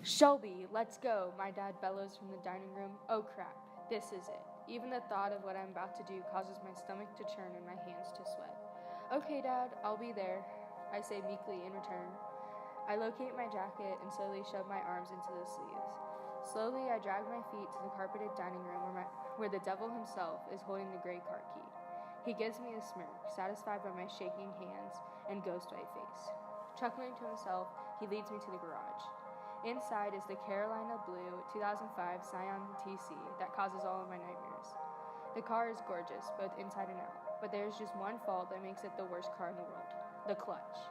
Shelby, let's go, my dad bellows from the dining room. Oh crap, this is it. Even the thought of what I'm about to do causes my stomach to churn and my hands to sweat. Okay, Dad, I'll be there, I say meekly in return. I locate my jacket and slowly shove my arms into the sleeves. Slowly, I drag my feet to the carpeted dining room where the devil himself is holding the gray car key. He gives me a smirk, satisfied by my shaking hands and ghost white face. Chuckling to himself, he leads me to the garage. Inside is the Carolina Blue 2005 Scion TC that causes all of my nightmares. The car is gorgeous, both inside and out, but there is just one fault that makes it the worst car in the world: the clutch.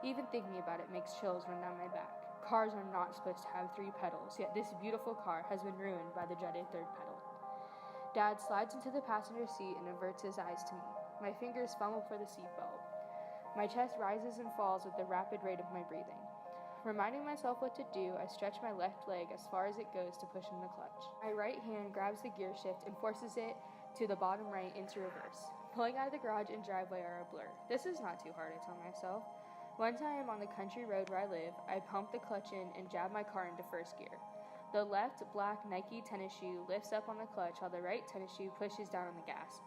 Even thinking about it makes chills run down my back. Cars are not supposed to have 3 pedals, yet this beautiful car has been ruined by the dreaded 3rd pedal. Dad slides into the passenger seat and averts his eyes to me. My fingers fumble for the seatbelt. My chest rises and falls with the rapid rate of my breathing. Reminding myself what to do, I stretch my left leg as far as it goes to push in the clutch. My right hand grabs the gear shift and forces it to the bottom right into reverse. Pulling out of the garage and driveway are a blur. This is not too hard, I tell myself. Once I am on the country road where I live, I pump the clutch in and jab my car into first gear. The left black Nike tennis shoe lifts up on the clutch while the right tennis shoe pushes down on the gas.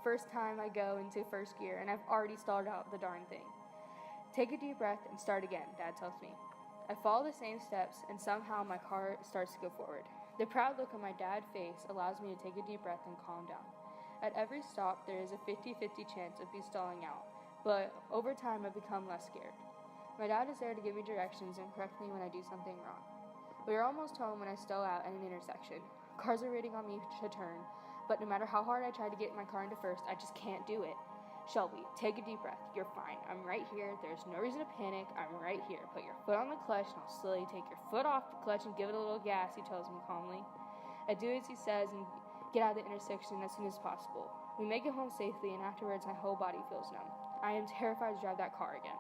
First time I go into first gear and I've already stalled out the darn thing. Take a deep breath and start again, Dad tells me. I follow the same steps and somehow my car starts to go forward. The proud look on my dad's face allows me to take a deep breath and calm down. At every stop, there is a 50-50 chance of me stalling out, but over time I become less scared. My dad is there to give me directions and correct me when I do something wrong. We are almost home when I stall out at an intersection. Cars are waiting on me to turn, but no matter how hard I try to get my car into first, I just can't do it. Shelby, take a deep breath. You're fine. I'm right here. There's no reason to panic. I'm right here. Put your foot on the clutch, and I'll slowly take your foot off the clutch and give it a little gas, he tells me calmly. I do as he says and get out of the intersection as soon as possible. We make it home safely, and afterwards my whole body feels numb. I am terrified to drive that car again.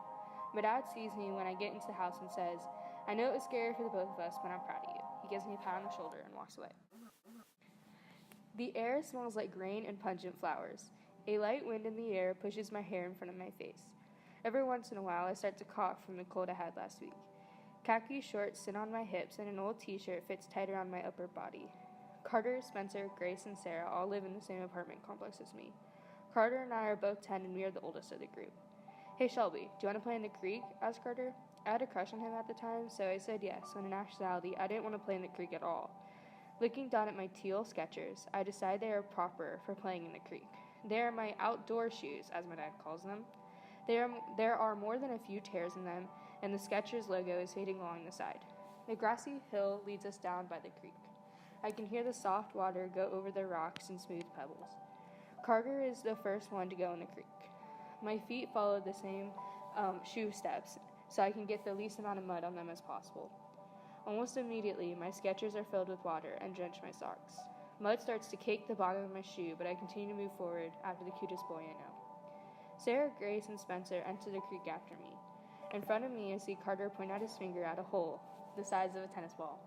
My dad sees me when I get into the house and says, I know it was scary for the both of us, but I'm proud of you. He gives me a pat on the shoulder and walks away. The air smells like grain and pungent flowers. A light wind in the air pushes my hair in front of my face. Every once in a while, I start to cough from the cold I had last week. Khaki shorts sit on my hips, and an old t-shirt fits tighter on my upper body. Carter, Spencer, Grace, and Sarah all live in the same apartment complex as me. Carter and I are both 10, and we are the oldest of the group. Hey, Shelby, do you want to play in the creek? Asked Carter. I had a crush on him at the time, so I said yes, when in actuality, I didn't want to play in the creek at all. Looking down at my teal Skechers, I decide they are proper for playing in the creek. They are my outdoor shoes, as my dad calls them. There are more than a few tears in them, and the Skechers logo is fading along the side. The grassy hill leads us down by the creek. I can hear the soft water go over the rocks and smooth pebbles. Carter is the first one to go in the creek. My feet follow the same shoe steps, so I can get the least amount of mud on them as possible. Almost immediately, my Skechers are filled with water and drench my socks. Mud starts to cake the bottom of my shoe, but I continue to move forward after the cutest boy I know. Sarah, Grace, and Spencer enter the creek after me. In front of me, I see Carter point out his finger at a hole the size of a tennis ball.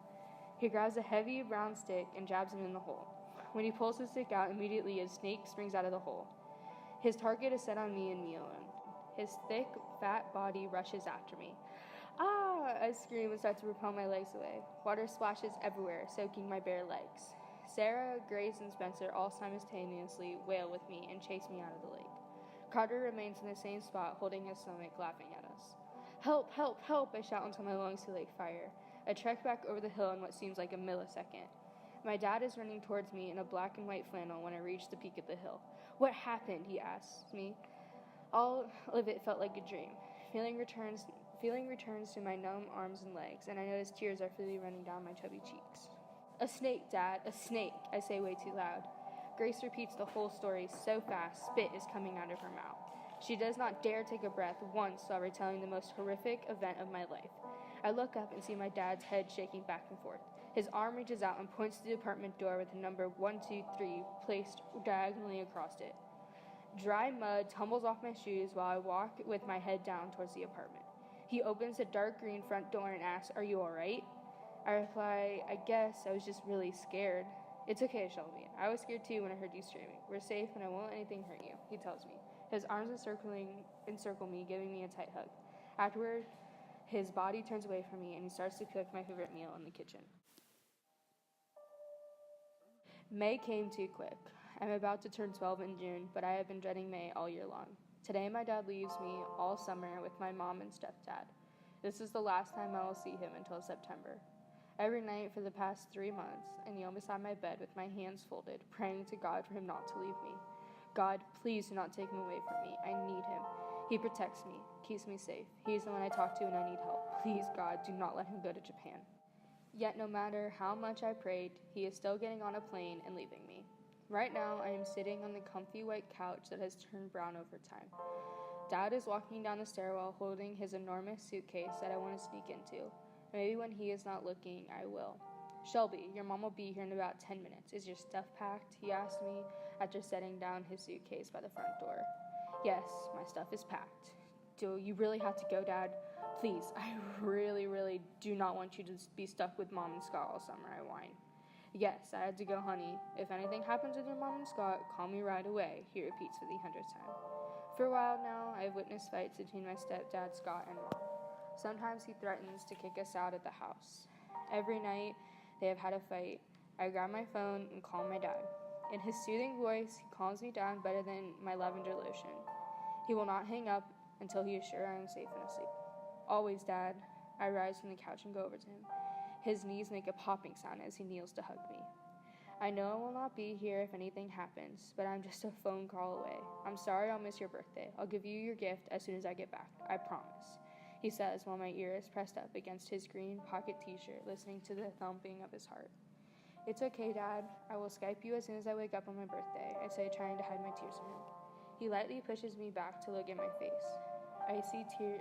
He grabs a heavy brown stick and jabs it in the hole. When he pulls the stick out, immediately a snake springs out of the hole. His target is set on me and me alone. His thick, fat body rushes after me. Ah! I scream and start to repel my legs away. Water splashes everywhere, soaking my bare legs. Sarah, Grace, and Spencer all simultaneously wail with me and chase me out of the lake. Carter remains in the same spot, holding his stomach, laughing at us. Help, help, help, I shout until my lungs feel like fire. I trek back over the hill in what seems like a millisecond. My dad is running towards me in a black and white flannel when I reach the peak of the hill. What happened? He asks me. All of it felt like a dream. Feeling returns to my numb arms and legs, and I notice tears are freely running down my chubby cheeks. A snake, Dad, a snake, I say way too loud. Grace repeats the whole story so fast, spit is coming out of her mouth. She does not dare take a breath once while retelling the most horrific event of my life. I look up and see my dad's head shaking back and forth. His arm reaches out and points to the apartment door with the number 123 placed diagonally across it. Dry mud tumbles off my shoes while I walk with my head down towards the apartment. He opens the dark green front door and asks, "Are you all right?" I reply, "I guess I was just really scared." "It's okay, Shelby. I was scared too when I heard you screaming. We're safe and I won't let anything hurt you," he tells me. His arms encircle me, giving me a tight hug. Afterward, His body turns away from me and he starts to cook my favorite meal in the kitchen. May came too quick. I'm about to turn 12 in June, but I have been dreading May all year long. Today my dad leaves me all summer with my mom and stepdad. This is the last time I will see him until September. Every night for the past 3 months, I kneel beside my bed with my hands folded, praying to God for him not to leave me. God, please do not take him away from me. I need him. He protects me, keeps me safe. He's the one I talk to when I need help. Please, God, do not let him go to Japan. Yet no matter how much I prayed, he is still getting on a plane and leaving me. Right now, I am sitting on the comfy white couch that has turned brown over time. Dad is walking down the stairwell holding his enormous suitcase that I want to sneak into. Maybe when he is not looking, I will. Shelby, your mom will be here in about 10 minutes. Is your stuff packed? He asked me after setting down his suitcase by the front door. Yes, my stuff is packed. Do you really have to go, Dad? Please, I really do not want you to be stuck with Mom and Scott all summer, I whine. Yes, I had to go, honey. If anything happens with your Mom and Scott, call me right away, he repeats for the 100th time. For a while now, I have witnessed fights between my stepdad, Scott, and Mom. Sometimes he threatens to kick us out of the house. Every night they have had a fight, I grab my phone and call my dad. In his soothing voice, he calms me down better than my lavender lotion. He will not hang up until he is sure I am safe and asleep. Always, Dad. I rise from the couch and go over to him. His knees make a popping sound as he kneels to hug me. I know I will not be here if anything happens, but I'm just a phone call away. I'm sorry I'll miss your birthday. I'll give you your gift as soon as I get back. I promise, he says while my ear is pressed up against his green pocket t-shirt, listening to the thumping of his heart. It's okay, Dad. I will Skype you as soon as I wake up on my birthday, I say, trying to hide my tears from him. He lightly pushes me back to look at my face. I see tears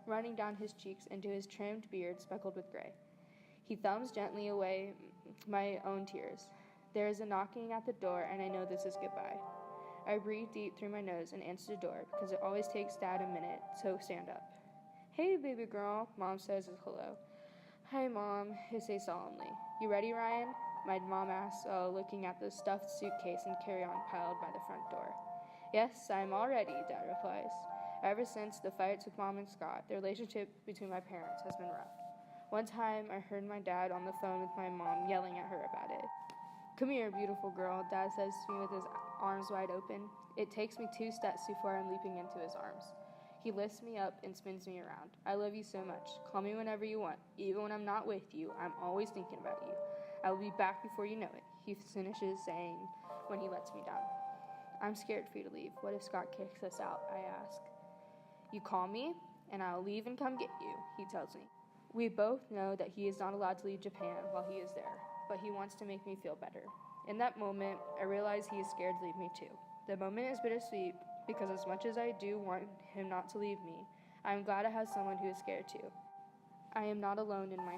running down his cheeks into his trimmed beard speckled with gray. He thumbs gently away my own tears. There is a knocking at the door, and I know this is goodbye. I breathe deep through my nose and answer the door because it always takes Dad a minute, so stand up. Hey, baby girl, Mom says as hello. Hi, Mom, I say solemnly. You ready, Ryan? My mom asks, looking at the stuffed suitcase and carry-on piled by the front door. Yes, I'm all ready, Dad replies. Ever since the fights with Mom and Scott, the relationship between my parents has been rough. One time, I heard my dad on the phone with my mom yelling at her about it. Come here, beautiful girl, Dad says to me with his arms wide open. It takes me 2 steps before I'm leaping into his arms. He lifts me up and spins me around. I love you so much. Call me whenever you want. Even when I'm not with you, I'm always thinking about you. I will be back before you know it, he finishes saying when he lets me down. I'm scared for you to leave. What if Scott kicks us out? I ask. You call me, and I'll leave and come get you, he tells me. We both know that he is not allowed to leave Japan while he is there, but he wants to make me feel better. In that moment, I realize he is scared to leave me too. The moment is bittersweet because as much as I do want him not to leave me, I am glad I have someone who is scared too. I am not alone in my